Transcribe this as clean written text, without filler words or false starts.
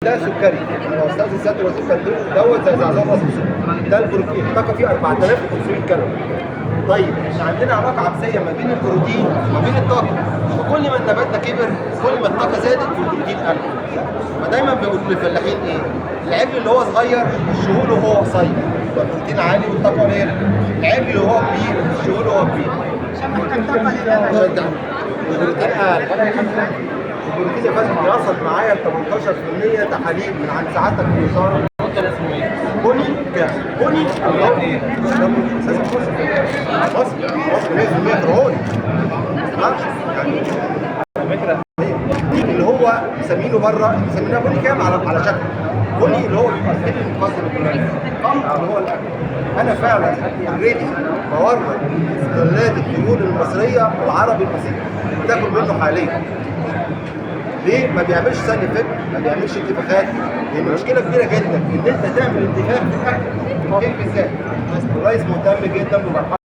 ده سكري، هو استاذ السيد الوزير كان دوت زي زعزعه راس السكر. ده البروتين الطاقه فيه 4500 كالوري. طيب احنا عندنا علاقه عكسيه ما بين البروتين وما بين الطاقه، وكل ما النبات ده كبر كل ما الطاقه زادت والبروتين قل. فدايما بيقولوا للفلاحين ايه؟ العجل اللي هو صغير الشهول وهو قصير يبقى البروتين عالي والطاقه قليله. العجل اللي هو كبير الشهول وهو كبير عشان محتاج طاقه للأكل والبروتين اقل. البروتين يا فندم بيوصل معايا ل 18% تحاليل من عند سعادتك في الوزاره. بني كام؟ بني اساسا مصر 100% فرعوني. يعني الفكره دي اللي هو مسمينه بره مسمينها بني كام على شكل بني اللي هو بيبقى الحل المقصر اللي هو الاكل. انا فعلا اوريدي بورد استغلالات الطيور المصريه والعربي المصري بتاكل منه حاليا. ليه؟ ما بيعملش سايد افكت، ما بيعملش انتفاخات، لان مشكله كبيره جدا ان انت تعمل انتفاخ في الاكل في الكيك بالذات. الرئيس مهتم جدا بمرحله